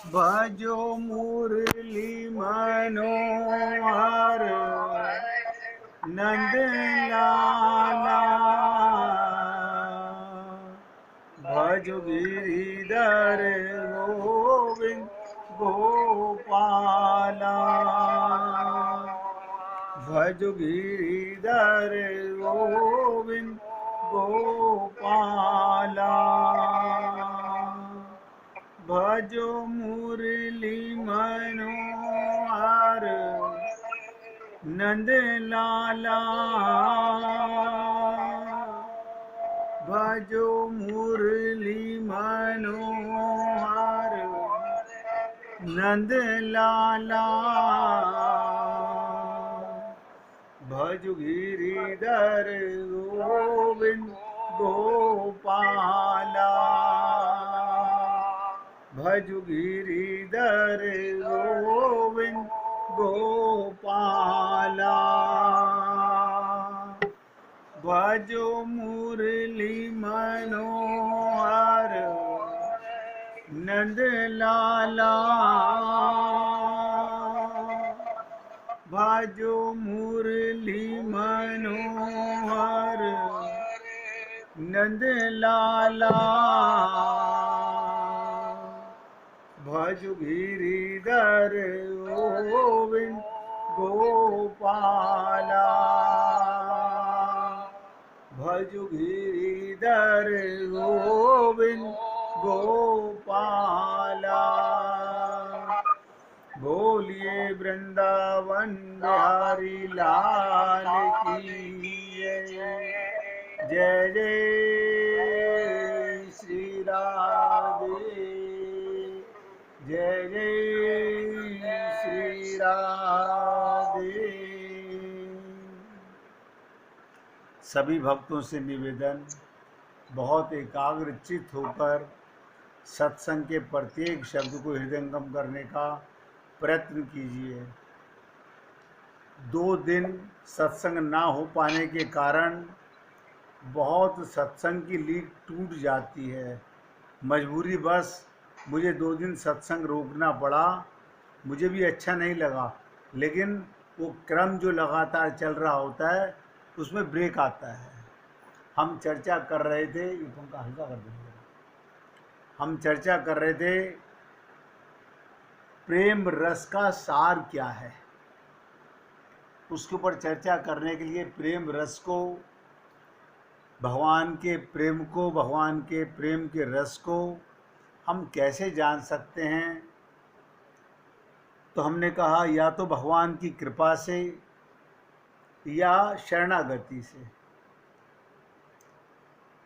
भजो मुरली मनोहर नंद लाला। भजो गिरिधर गोविंद गोपाला। भजो गिरिधर गोविंद गोपाला। भजो मुरली मनोहर नंद लाला। भजो मुरली मनोहर नंद लाला। भजो गिरिधर गोविंद गोपाला। भजो गिरिधर गोविंद गोपाला। भजो मुरली मनोहर नंद लाला। भजो मुरली मनोहर नंद लाला। भजो गिरिधर गोविंद गोपाला। भजो गिरिधर गोविंद गोपाला। बोलिए वृंदावन बिहारी लाल की जय जय श्री राधे। जय जय श्री राधे। सभी भक्तों से निवेदन, बहुत एकाग्रचित होकर सत्संग के प्रत्येक शब्द को हृदयंगम करने का प्रयत्न कीजिए। 2 दिन सत्संग ना हो पाने के कारण बहुत सत्संग की लीड टूट जाती है। मजबूरी बस मुझे 2 दिन सत्संग रोकना पड़ा। मुझे भी अच्छा नहीं लगा, लेकिन वो क्रम जो लगातार चल रहा होता है उसमें ब्रेक आता है। हम चर्चा कर रहे थे, ये पंखा हल्का कर देंगे। हम चर्चा कर रहे थे प्रेम रस का सार क्या है। उसके ऊपर चर्चा करने के लिए प्रेम रस को, भगवान के प्रेम को, भगवान के प्रेम के रस को हम कैसे जान सकते हैं। तो हमने कहा या तो भगवान की कृपा से या शरणागति से,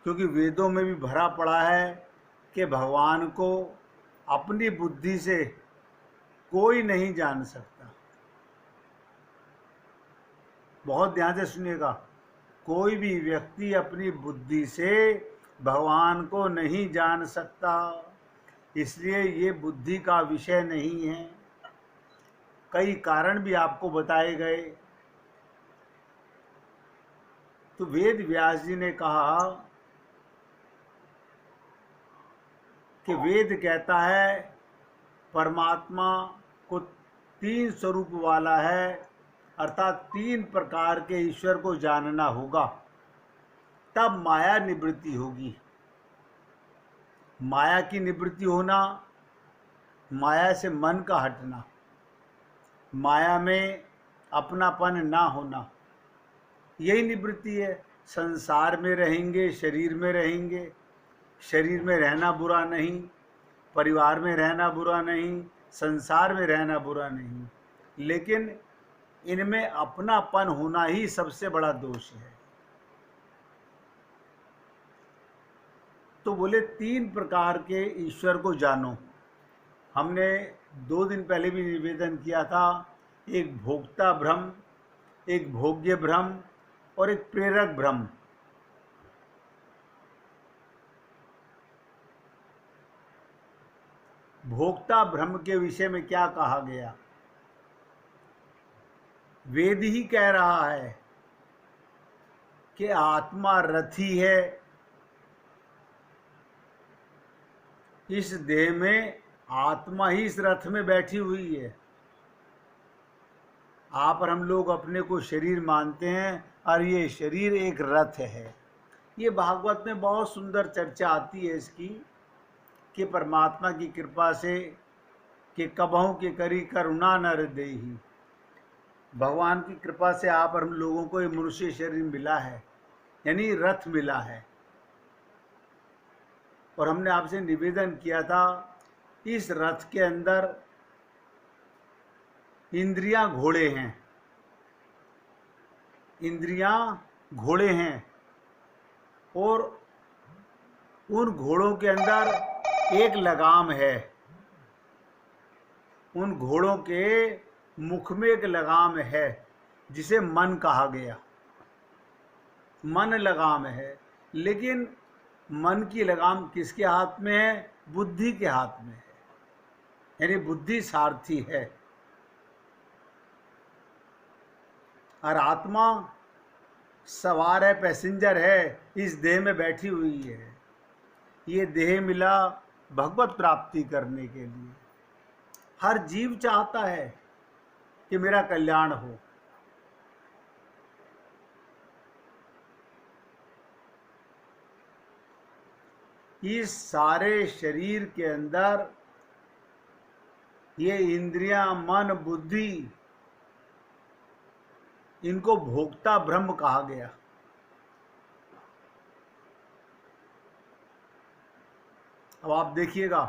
क्योंकि वेदों में भी भरा पड़ा है कि भगवान को अपनी बुद्धि से कोई नहीं जान सकता। बहुत ध्यान से सुनिएगा, कोई भी व्यक्ति अपनी बुद्धि से भगवान को नहीं जान सकता, इसलिए ये बुद्धि का विषय नहीं है। कई कारण भी आपको बताए गए। तो वेद व्यास जी ने कहा कि वेद कहता है परमात्मा को 3 स्वरूप वाला है, अर्थात 3 प्रकार के ईश्वर को जानना होगा, तब माया निवृत्ति होगी। माया की निवृत्ति होना, माया से मन का हटना, माया में अपनापन ना होना, यही निवृत्ति है। संसार में रहेंगे, शरीर में रहेंगे, शरीर में रहना बुरा नहीं, परिवार में रहना बुरा नहीं, संसार में रहना बुरा नहीं, लेकिन इनमें अपनापन होना ही सबसे बड़ा दोष है। तो बोले 3 प्रकार के ईश्वर को जानो। हमने 2 दिन पहले भी निवेदन किया था, एक भोक्ता भ्रम, एक भोग्य भ्रम और एक प्रेरक भ्रम। भोक्ता भ्रम के विषय में क्या कहा गया? वेद ही कह रहा है कि आत्मा रथी है, इस देह में आत्मा ही इस रथ में बैठी हुई है। आप और हम लोग अपने को शरीर मानते हैं और ये शरीर एक रथ है। ये भागवत में बहुत सुंदर चर्चा आती है इसकी कि परमात्मा की कृपा से कि कबहू के करी करुणा नर देही। भगवान की कृपा से आप और हम लोगों को ये मनुष्य शरीर मिला है, यानी रथ मिला है। और हमने आपसे निवेदन किया था, इस रथ के अंदर इंद्रियां घोड़े हैं, इंद्रियां घोड़े हैं, और उन घोड़ों के अंदर एक लगाम है। उन घोड़ों के मुख में एक लगाम है जिसे मन कहा गया। मन लगाम है, लेकिन मन की लगाम किसके हाथ में है? बुद्धि के हाथ में है, यानी बुद्धि सारथी है और आत्मा सवार है, पैसेंजर है, इस देह में बैठी हुई है। ये देह मिला भगवत प्राप्ति करने के लिए। हर जीव चाहता है कि मेरा कल्याण हो। इस सारे शरीर के अंदर ये इंद्रियां, मन, बुद्धि, इनको भोक्ता ब्रह्म कहा गया। अब आप देखिएगा,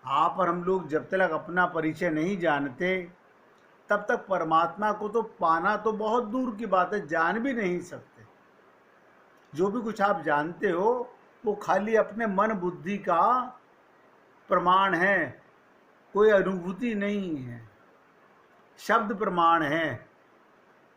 आप और हम लोग जब तक अपना परिचय नहीं जानते तब तक परमात्मा को तो पाना तो बहुत दूर की बात है, जान भी नहीं सकते। जो भी कुछ आप जानते हो वो खाली अपने मन बुद्धि का प्रमाण है, कोई अनुभूति नहीं है, शब्द प्रमाण है।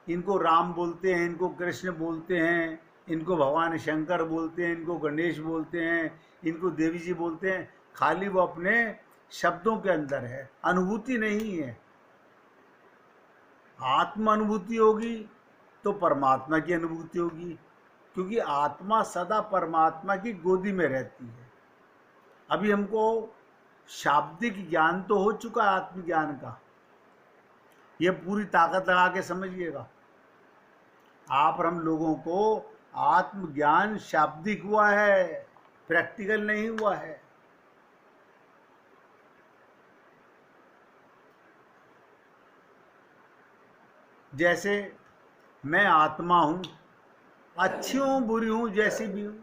इनको राम बोलते हैं, इनको कृष्ण बोलते हैं, इनको भगवान शंकर बोलते हैं, इनको गणेश बोलते हैं, इनको देवी जी बोलते हैं। खाली वो अपने शब्दों के अंदर है, अनुभूति नहीं है। आत्म अनुभूति होगी तो परमात्मा की अनुभूति होगी, क्योंकि आत्मा सदा परमात्मा की गोदी में रहती है। अभी हमको शाब्दिक ज्ञान तो हो चुका है आत्मज्ञान का, ये पूरी ताकत लगा के समझिएगा। आप और हम लोगों को आत्मज्ञान शाब्दिक हुआ है, प्रैक्टिकल नहीं हुआ है। जैसे मैं आत्मा हूं, अच्छी हूं बुरी हूं जैसी भी हूं,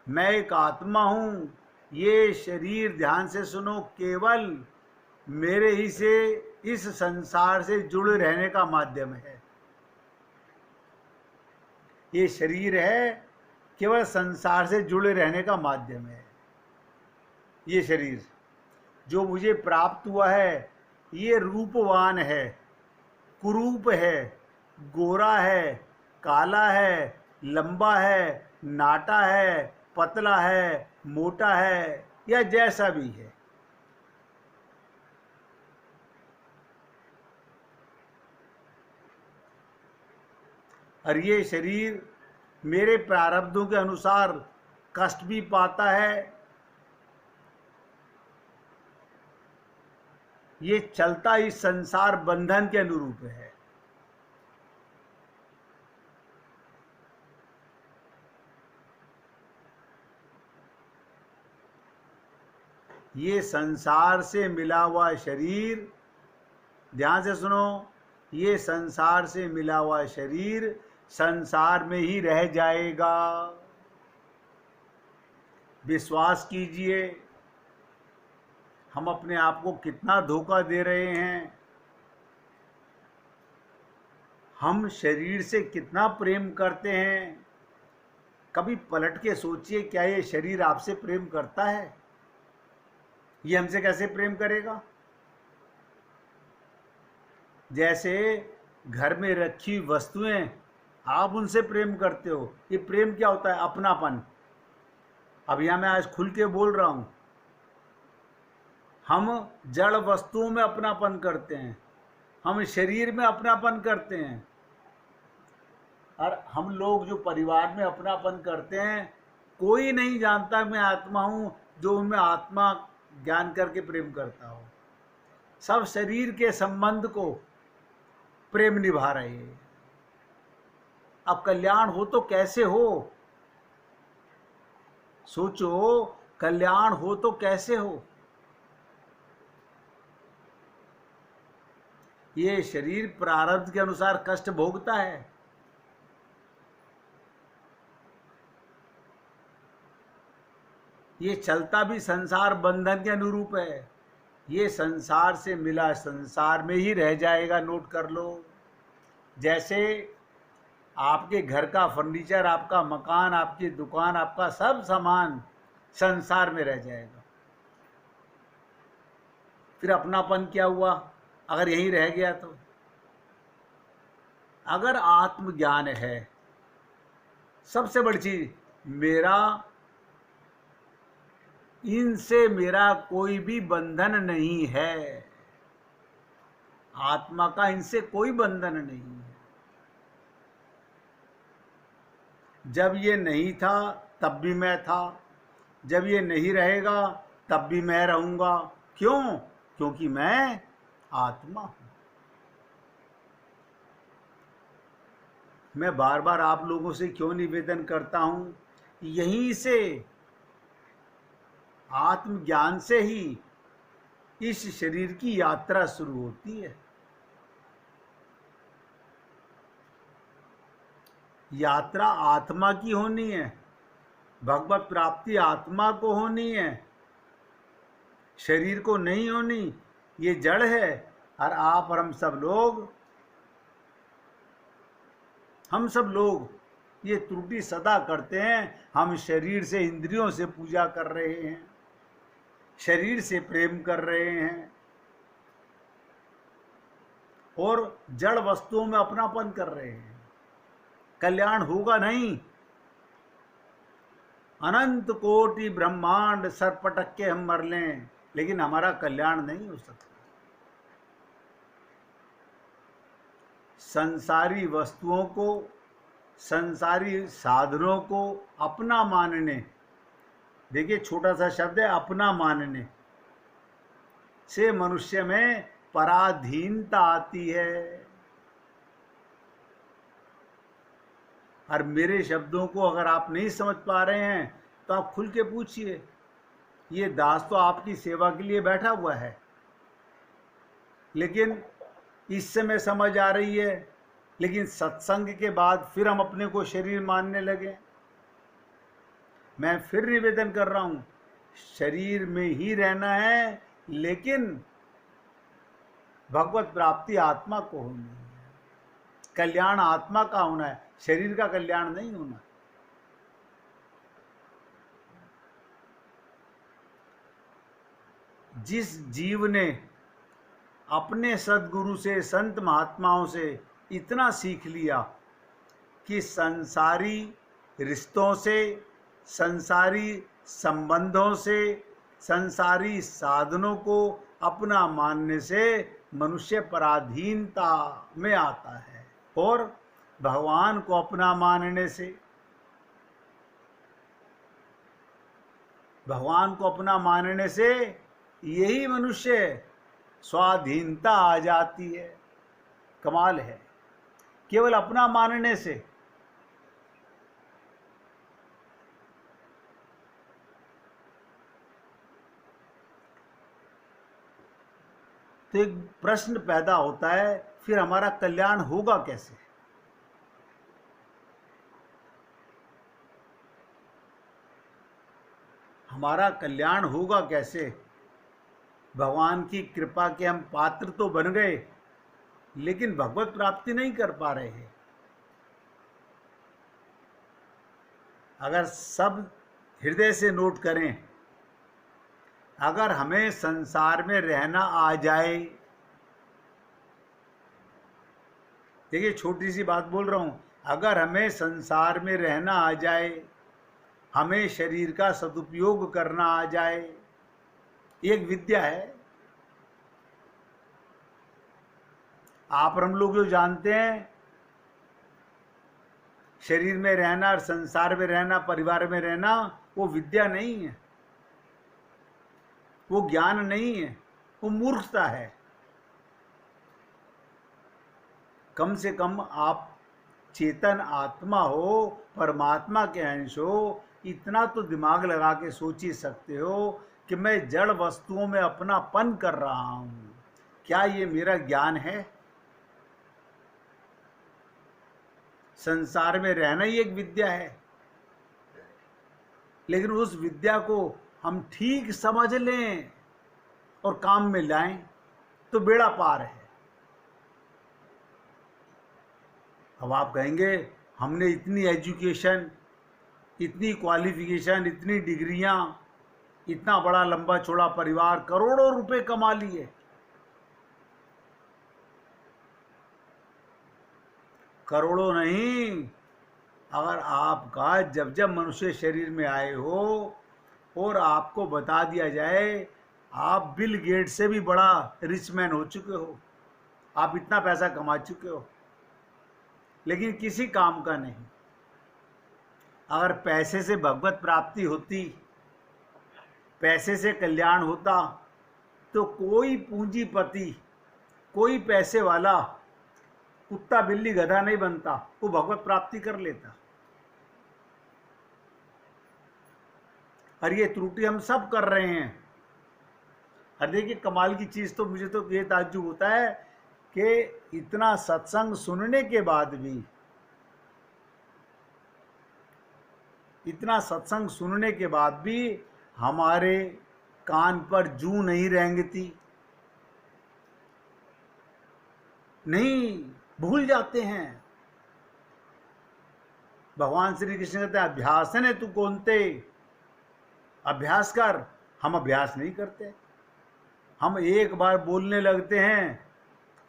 मैं एक आत्मा हूं। ये शरीर, ध्यान से सुनो, केवल मेरे ही से इस संसार से जुड़े रहने का माध्यम है। ये शरीर है केवल संसार से जुड़े रहने का माध्यम है। ये शरीर जो मुझे प्राप्त हुआ है ये रूपवान है, कुरूप है, गोरा है, काला है, लंबा है, नाटा है, पतला है, मोटा है, या जैसा भी है। और ये शरीर मेरे प्रारब्धों के अनुसार कष्ट भी पाता है। ये चलता इस संसार बंधन के अनुरूप है। ये संसार से मिला हुआ शरीर, ध्यान से सुनो, ये संसार से मिला हुआ शरीर संसार में ही रह जाएगा। विश्वास कीजिए, हम अपने आप को कितना धोखा दे रहे हैं। हम शरीर से कितना प्रेम करते हैं। कभी पलट के सोचिए, क्या ये शरीर आपसे प्रेम करता है? ये हमसे कैसे प्रेम करेगा? जैसे घर में रखी वस्तुएं आप उनसे प्रेम करते हो। ये प्रेम क्या होता है? अपनापन। अब यहां मैं आज खुल के बोल रहा हूं, हम जड़ वस्तुओं में अपनापन करते हैं, हम शरीर में अपनापन करते हैं। और हम लोग जो परिवार में अपनापन करते हैं, कोई नहीं जानता मैं आत्मा हूं। जो उनमें आत्मा ज्ञान करके प्रेम करता हो। सब शरीर के संबंध को प्रेम निभा रहे हैं। अब कल्याण हो तो कैसे हो? सोचो, कल्याण हो तो कैसे हो? ये शरीर प्रारब्ध के अनुसार कष्ट भोगता है। ये चलता भी संसार बंधन के अनुरूप है। ये संसार से मिला संसार में ही रह जाएगा, नोट कर लो। जैसे आपके घर का फर्नीचर, आपका मकान, आपकी दुकान, आपका सब सामान संसार में रह जाएगा। फिर अपनापन क्या हुआ अगर यहीं रह गया तो? अगर आत्मज्ञान है, सबसे बड़ी चीज, मेरा इनसे मेरा कोई भी बंधन नहीं है। आत्मा का इनसे कोई बंधन नहीं है। जब ये नहीं था तब भी मैं था, जब ये नहीं रहेगा तब भी मैं रहूंगा। क्यों? क्योंकि मैं आत्मा हूं। मैं बार बार आप लोगों से क्यों निवेदन करता हूं? यहीं से, आत्मज्ञान से ही इस शरीर की यात्रा शुरू होती है। यात्रा आत्मा की होनी है, भगवत प्राप्ति आत्मा को होनी है, शरीर को नहीं होनी। ये जड़ है। और आप और हम सब लोग ये त्रुटि सदा करते हैं। हम शरीर से, इंद्रियों से पूजा कर रहे हैं, शरीर से प्रेम कर रहे हैं और जड़ वस्तुओं में अपनापन कर रहे हैं। कल्याण होगा नहीं। अनंत कोटि ब्रह्मांड सर पटक के हम मर लें, लेकिन हमारा कल्याण नहीं हो सकता। संसारी वस्तुओं को, संसारी साधनों को अपना मानने, देखिए छोटा सा शब्द है अपना मानने से मनुष्य में पराधीनता आती है। और मेरे शब्दों को अगर आप नहीं समझ पा रहे हैं तो आप खुल के पूछिए। ये दास तो आपकी सेवा के लिए बैठा हुआ है, लेकिन इस समय समझ आ रही है, लेकिन सत्संग के बाद फिर हम अपने को शरीर मानने लगे। मैं फिर निवेदन कर रहा हूं, शरीर में ही रहना है, लेकिन भगवत प्राप्ति आत्मा को होनी है। कल्याण आत्मा का होना है, शरीर का कल्याण नहीं होना। जिस जीव ने अपने सद्गुरु से, संत महात्माओं से इतना सीख लिया कि संसारी रिश्तों से, संसारी संबंधों से, संसारी साधनों को अपना मानने से मनुष्य पराधीनता में आता है, और भगवान को अपना मानने से, भगवान को अपना मानने से यही मनुष्य स्वाधीनता आ जाती है। कमाल है, केवल अपना मानने से। तो एक प्रश्न पैदा होता है, फिर हमारा कल्याण होगा कैसे? हमारा कल्याण होगा कैसे? भगवान की कृपा के हम पात्र तो बन गए, लेकिन भगवत प्राप्ति नहीं कर पा रहे हैं। अगर सब हृदय से नोट करें, अगर हमें संसार में रहना आ जाए, देखिए छोटी सी बात बोल रहा हूं, अगर हमें संसार में रहना आ जाए, हमें शरीर का सदुपयोग करना आ जाए, एक विद्या है। आप और हम लोग जो जानते हैं, शरीर में रहना और संसार में रहना, परिवार में रहना, वो विद्या नहीं है। वो ज्ञान नहीं है, वो मूर्खता है। कम से कम आप चेतन आत्मा हो, परमात्मा के अंश हो, इतना तो दिमाग लगा के सोच ही सकते हो कि मैं जड़ वस्तुओं में अपनापन कर रहा हूं, क्या ये मेरा ज्ञान है? संसार में रहना ही एक विद्या है, लेकिन उस विद्या को हम ठीक समझ लें और काम में लाएं तो बेड़ा पार है। अब आप कहेंगे हमने इतनी एजुकेशन, इतनी क्वालिफिकेशन, इतनी डिग्रियां, इतना बड़ा लंबा चौड़ा परिवार, करोड़ों रुपए कमा लिए। करोड़ों नहीं, अगर आपका जब जब मनुष्य शरीर में आए हो और आपको बता दिया जाए आप बिल गेट से भी बड़ा रिच मैन हो चुके हो, आप इतना पैसा कमा चुके हो, लेकिन किसी काम का नहीं। अगर पैसे से भगवत प्राप्ति होती, पैसे से कल्याण होता, तो कोई पूंजीपति, कोई पैसे वाला कुत्ता बिल्ली गधा नहीं बनता, वो भगवत प्राप्ति कर लेता। और ये त्रुटि हम सब कर रहे हैं। और देखिए कमाल की चीज, तो मुझे तो ये ताज्जुब होता है कि इतना सत्संग सुनने के बाद भी, इतना सत्संग सुनने के बाद भी हमारे कान पर जूं नहीं रेंगती, नहीं, भूल जाते हैं। भगवान श्री कृष्ण कहते हैं अभ्यास है तू कौनते, अभ्यास कर। हम अभ्यास नहीं करते, हम एक बार बोलने लगते हैं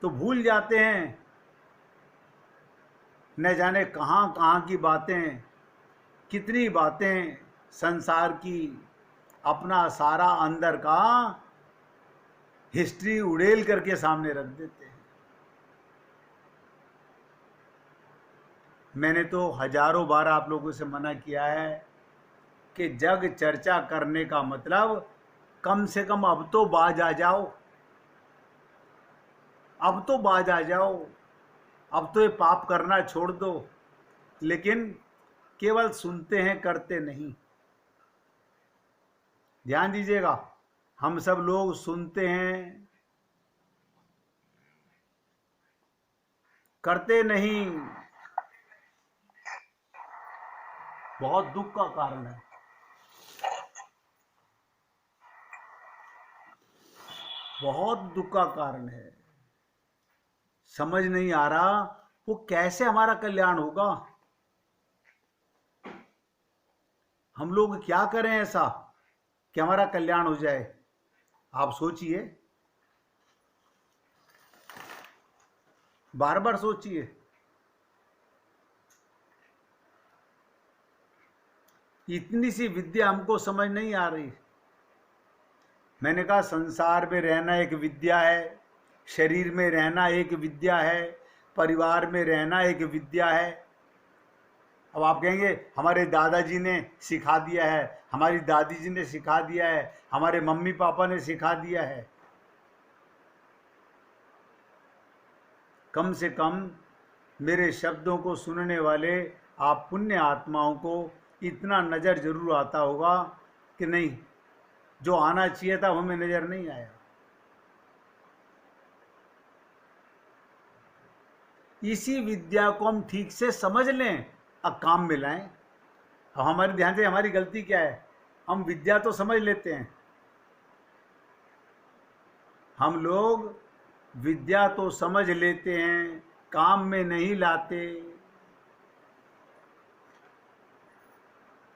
तो भूल जाते हैं, न जाने कहाँ कहाँ की बातें, कितनी बातें संसार की, अपना सारा अंदर का हिस्ट्री उड़ेल करके सामने रख देते हैं। मैंने तो हजारों बार आप लोगों से मना किया है कि जग चर्चा करने का मतलब कम से कम अब तो बाज आ जाओ, अब तो बाज आ जाओ, अब तो ये पाप करना छोड़ दो। लेकिन केवल सुनते हैं, करते नहीं। ध्यान दीजिएगा, हम सब लोग सुनते हैं, करते नहीं। बहुत दुख का कारण है, बहुत दुख का कारण है। समझ नहीं आ रहा वो कैसे हमारा कल्याण होगा। हम लोग क्या करें ऐसा कि हमारा कल्याण हो जाए? आप सोचिए, बार बार सोचिए। इतनी सी विद्या हमको समझ नहीं आ रही। मैंने कहा संसार में रहना एक विद्या है, शरीर में रहना एक विद्या है, परिवार में रहना एक विद्या है। अब आप कहेंगे हमारे दादाजी ने सिखा दिया है, हमारी दादी जी ने सिखा दिया है, हमारे मम्मी पापा ने सिखा दिया है। कम से कम मेरे शब्दों को सुनने वाले आप पुण्य आत्माओं को इतना नज़र जरूर आता होगा कि नहीं, जो आना चाहिए था हमें नज़र नहीं आया। इसी विद्या को हम ठीक से समझ लें, अब काम में लाएं। अब हमारे ध्यान से हमारी गलती क्या है, हम विद्या तो समझ लेते हैं, हम लोग विद्या तो समझ लेते हैं, काम में नहीं लाते।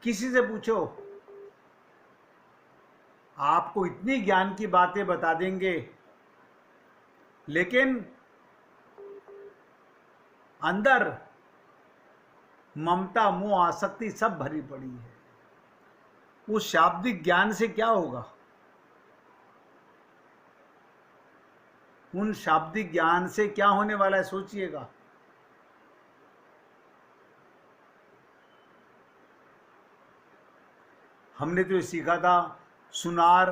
किसी से पूछो, आपको इतनी ज्ञान की बातें बता देंगे, लेकिन अंदर ममता मोह आसक्ति सब भरी पड़ी है। उस शाब्दिक ज्ञान से क्या होगा? उन शाब्दिक ज्ञान से क्या होने वाला है, सोचिएगा। हमने तो सीखा था सुनार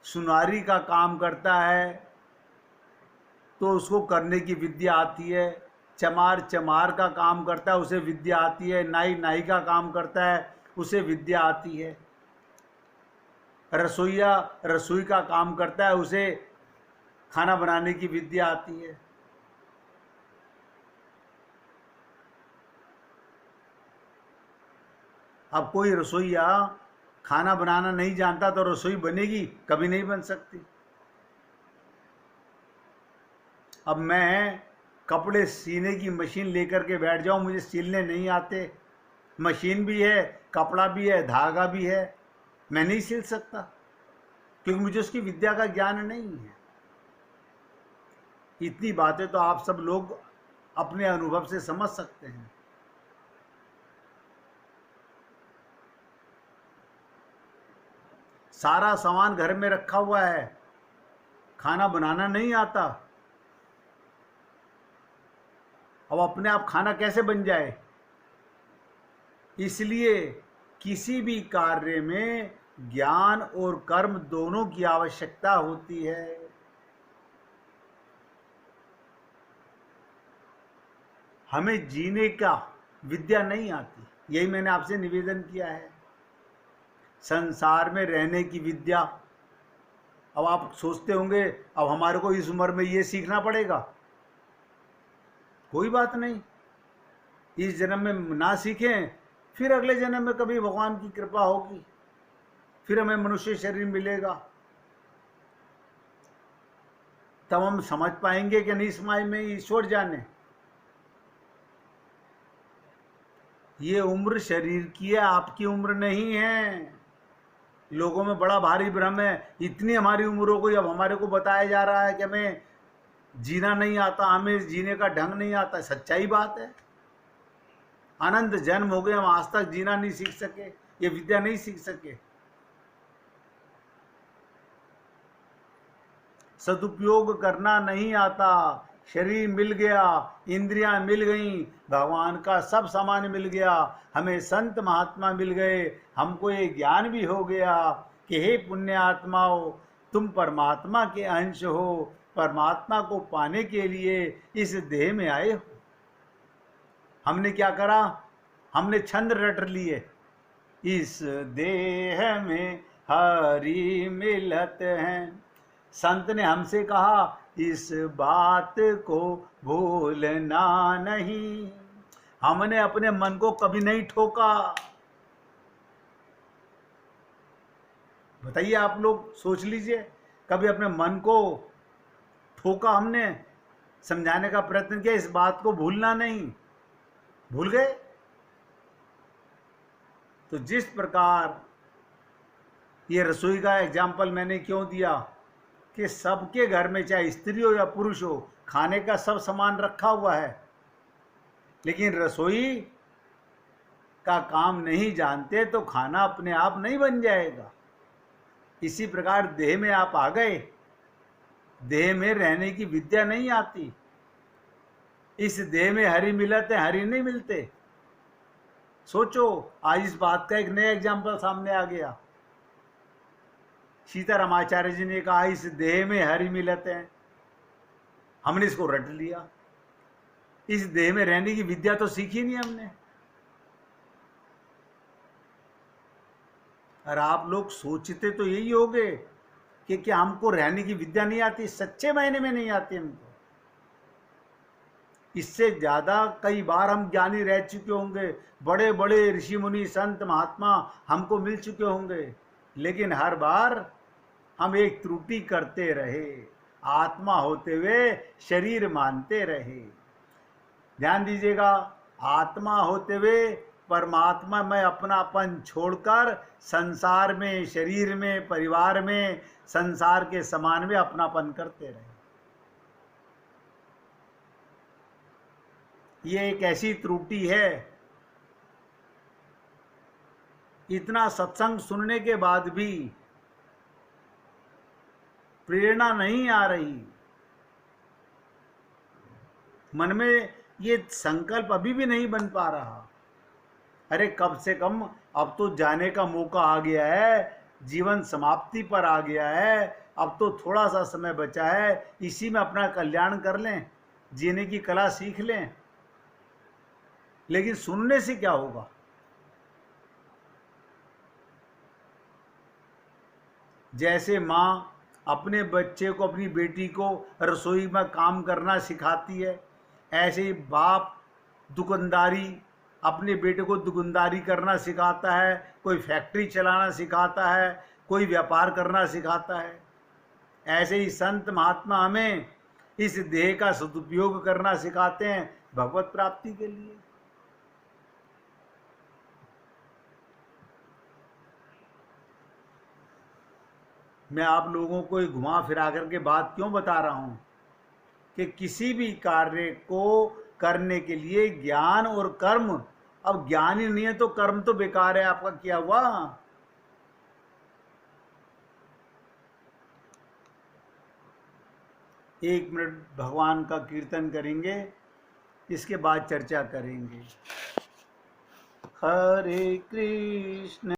सुनारी का काम करता है तो उसको करने की विद्या आती है, चमार चमार का काम करता है उसे विद्या आती है, नाई नाई का काम करता है उसे विद्या आती है, रसोईया रसोई का काम करता है उसे खाना बनाने की विद्या आती है। अब कोई रसोईया खाना बनाना नहीं जानता तो रसोई बनेगी? कभी नहीं बन सकती। अब मैं कपड़े सीने की मशीन लेकर के बैठ जाऊं, मुझे सिलने नहीं आते, मशीन भी है, कपड़ा भी है, धागा भी है, मैं नहीं सिल सकता क्योंकि मुझे उसकी विद्या का ज्ञान नहीं है। इतनी बातें तो आप सब लोग अपने अनुभव से समझ सकते हैं। सारा सामान घर में रखा हुआ है, खाना बनाना नहीं आता, अब अपने आप खाना कैसे बन जाए? इसलिए किसी भी कार्य में ज्ञान और कर्म दोनों की आवश्यकता होती है। हमें जीने का विद्या नहीं आती, यही मैंने आपसे निवेदन किया है। संसार में रहने की विद्या, अब आप सोचते होंगे अब हमारे को इस उम्र में ये सीखना पड़ेगा। कोई बात नहीं, इस जन्म में ना सीखें फिर अगले जन्म में कभी भगवान की कृपा होगी, फिर हमें मनुष्य शरीर मिलेगा, तब हम समझ पाएंगे कि नहीं समझ में, ईश्वर जाने। ये उम्र शरीर की है, आपकी उम्र नहीं है। लोगों में बड़ा भारी भ्रम है, इतनी हमारी उम्र हो गई, अब हमारे को बताया जा रहा है कि हमें जीना नहीं आता, हमें जीने का ढंग नहीं आता। सच्चाई बात है, अनंत जन्म हो गए, हम आज तक जीना नहीं सीख सके, ये विद्या नहीं सीख सके। सदुपयोग करना नहीं आता, शरीर मिल गया, इंद्रियां मिल गईं, भगवान का सब सामान मिल गया, हमें संत महात्मा मिल गए, हमको ये ज्ञान भी हो गया कि हे पुण्य आत्माओं, तुम परमात्मा के अंश हो, परमात्मा को पाने के लिए इस देह में आए हो। हमने क्या करा? हमने छंद रट लिए, इस देह में हरि मिलत हैं। संत ने हमसे कहा इस बात को भूलना नहीं। हमने अपने मन को कभी नहीं ठोका। बताइए, आप लोग सोच लीजिए, कभी अपने मन को ठोका हमने? समझाने का प्रयत्न किया, इस बात को भूलना नहीं। भूल गए? तो जिस प्रकार ये रसोई का एग्जाम्पल मैंने क्यों दिया कि सबके घर में चाहे स्त्री हो या पुरुष हो, खाने का सब सामान रखा हुआ है, लेकिन रसोई का काम नहीं जानते तो खाना अपने आप नहीं बन जाएगा। इसी प्रकार देह में आप आ गए, देह में रहने की विद्या नहीं आती। इस देह में हरि मिलते हैं, हरि नहीं मिलते। सोचो, आज इस बात का एक नया एग्जाम्पल सामने आ गया। सीतारामाचार्य जी ने कहा इस देह में हरि मिलते हैं, हमने इसको रट लिया। इस देह में रहने की विद्या तो सीखी नहीं हमने। और आप लोग सोचते तो यही होंगे कि क्या हमको रहने की विद्या नहीं आती? सच्चे मायने में नहीं आती हमको। इससे ज्यादा कई बार हम ज्ञानी रह चुके होंगे, बड़े बड़े ऋषि मुनि संत महात्मा हमको मिल चुके होंगे, लेकिन हर बार हम एक त्रुटि करते रहे, आत्मा होते हुए शरीर मानते रहे। ध्यान दीजिएगा, आत्मा होते हुए परमात्मा में अपनापन छोड़कर संसार में, शरीर में, परिवार में, संसार के समान में अपनापन करते रहे। ये एक ऐसी त्रुटि है, इतना सत्संग सुनने के बाद भी प्रेरणा नहीं आ रही, मन में ये संकल्प अभी भी नहीं बन पा रहा। अरे कम से कम अब तो जाने का मौका आ गया है, जीवन समाप्ति पर आ गया है, अब तो थोड़ा सा समय बचा है, इसी में अपना कल्याण कर लें, जीने की कला सीख लें। लेकिन सुनने से क्या होगा? जैसे माँ अपने बच्चे को, अपनी बेटी को रसोई में काम करना सिखाती है, ऐसे ही बाप दुकानदारी, अपने बेटे को दुकानदारी करना सिखाता है, कोई फैक्ट्री चलाना सिखाता है, कोई व्यापार करना सिखाता है। ऐसे ही संत महात्मा हमें इस देह का सदुपयोग करना सिखाते हैं भगवत प्राप्ति के लिए। मैं आप लोगों को घुमा फिरा करके बात क्यों बता रहा हूं कि किसी भी कार्य को करने के लिए ज्ञान और कर्म, अब ज्ञान ही नहीं है तो कर्म तो बेकार है आपका किया हुआ। एक मिनट भगवान का कीर्तन करेंगे, इसके बाद चर्चा करेंगे। हरे कृष्ण